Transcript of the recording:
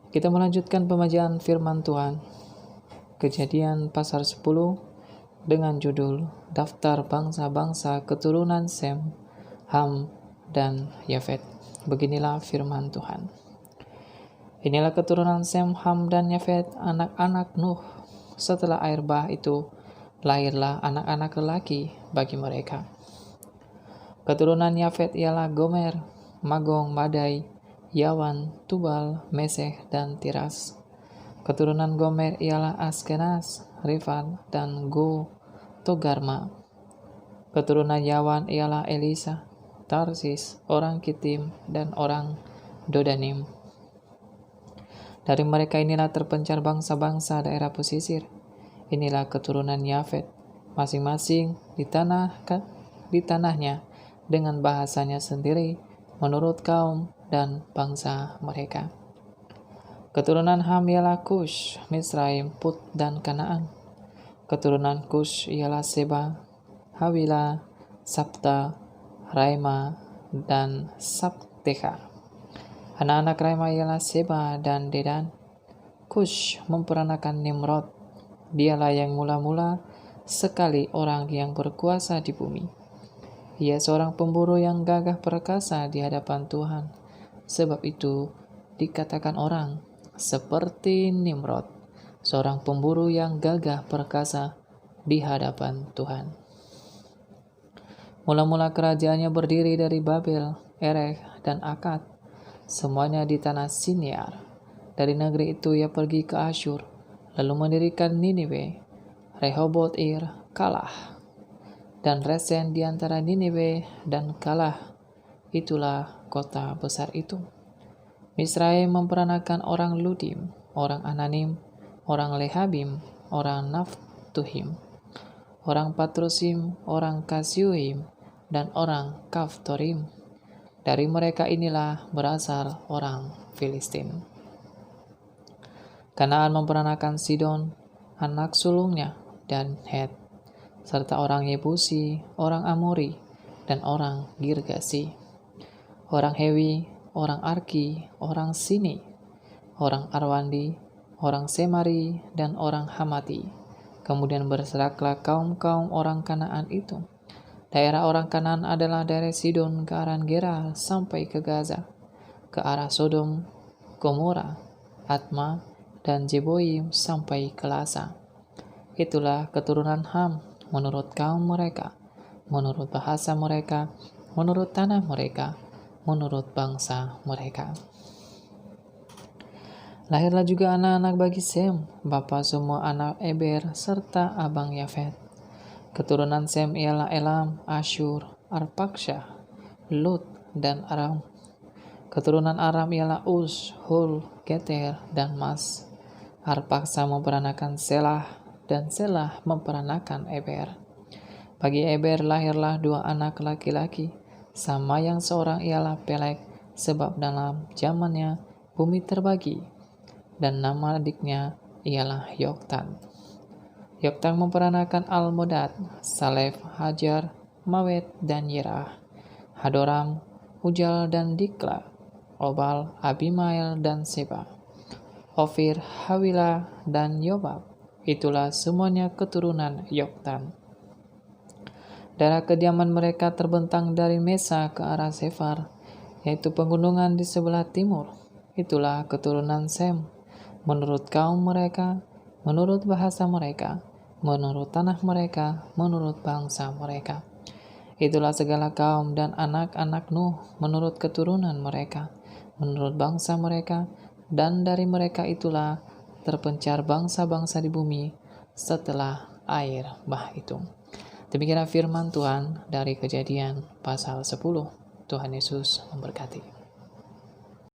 Kita melanjutkan pembacaan firman Tuhan. Kejadian pasal 10 dengan judul Daftar Bangsa-Bangsa Keturunan Sem, Ham, dan Yafet. Beginilah firman Tuhan. Inilah keturunan Sem, Ham, dan Yafet, anak-anak Nuh. Setelah air bah itu, lahirlah anak-anak lelaki bagi mereka. Keturunan Yafet ialah Gomer, Magong, Madai, Yawan, Tubal, Meseh, dan Tiras. Keturunan Gomer ialah Askenaz, Rifat, dan Togarma. Keturunan Yawan ialah Elisa, Tarsis, orang Kitim, dan orang Dodanim. Dari mereka inilah terpencar bangsa-bangsa daerah pesisir. Inilah keturunan Yafet, masing-masing di tanahnya dengan bahasanya sendiri menurut kaum dan bangsa mereka. Keturunan Ham ialah Kush, Misraim, Put, dan Kanaan. Keturunan Kush ialah Seba, Hawila, Sabta, Raima, dan Sabteha. Anak-anak Raima ialah Seba dan Dedan. Kush memperanakan Nimrod. Dialah yang mula-mula sekali orang yang berkuasa di bumi. Ia seorang pemburu yang gagah perkasa di hadapan Tuhan. Sebab itu dikatakan orang seperti Nimrod, seorang pemburu yang gagah perkasa di hadapan Tuhan. Mula-mula kerajaannya berdiri dari Babel, Erech, dan Akkad, semuanya di tanah Siniar. Dari negeri itu ia pergi ke Asyur, lalu mendirikan Niniwe. Rehoboth Ir kalah, dan Resen di antara Niniwe dan kalah. Itulah kota besar itu. Misraim memperanakan orang Ludim, orang Ananim, orang Lehabim, orang Naftuhim, orang Patrusim, orang Kasyuhim, dan orang Kaftorim. Dari mereka inilah berasal orang Filistin. Kanaan memperanakan Sidon, anak sulungnya, dan Het, serta orang Yebusi, orang Amori, dan orang Girgasi, orang Hewi, orang Arki, orang Sini, orang Arwandi, orang Semari, dan orang Hamati. Kemudian berseraklah kaum-kaum orang Kanaan itu. Daerah orang Kanaan adalah dari Sidon ke arah Gerar sampai ke Gaza, ke arah Sodom, Gomora, Atma, dan Jeboim sampai ke Lasa. Itulah keturunan Ham menurut kaum mereka, menurut bahasa mereka, menurut tanah mereka, menurut bangsa mereka. Lahirlah juga anak-anak bagi Sem, bapa semua anak Eber, serta abang Yafet. Keturunan Sem ialah Elam, Asyur, Arpaksyah, Lut, dan Aram. Keturunan Aram ialah Uz, Hul, Geter, dan Mas. Arpaksa memperanakan Selah, dan Selah memperanakan Eber. Bagi Eber lahirlah dua anak laki-laki, sama yang seorang ialah Pelek, sebab dalam zamannya bumi terbagi, dan nama adiknya ialah Yoktan. Yoktan memperanakan Almodad, Salef, Hajar, Mawet, dan Yerah, Hadoram, Ujal, dan Dikla, Obal, Abimael, dan Seba, Ofir, Hawila, dan Yobab. Itulah semuanya keturunan Yoktan. Daerah kediaman mereka terbentang dari Mesa ke arah Sefar, yaitu pegunungan di sebelah timur. Itulah keturunan Sem, menurut kaum mereka, menurut bahasa mereka, menurut tanah mereka, menurut bangsa mereka. Itulah segala kaum dan anak-anak Nuh menurut keturunan mereka, menurut bangsa mereka, dan dari mereka itulah terpencar bangsa-bangsa di bumi setelah air bah itu. Demikianlah firman Tuhan dari Kejadian pasal 10. Tuhan Yesus memberkati.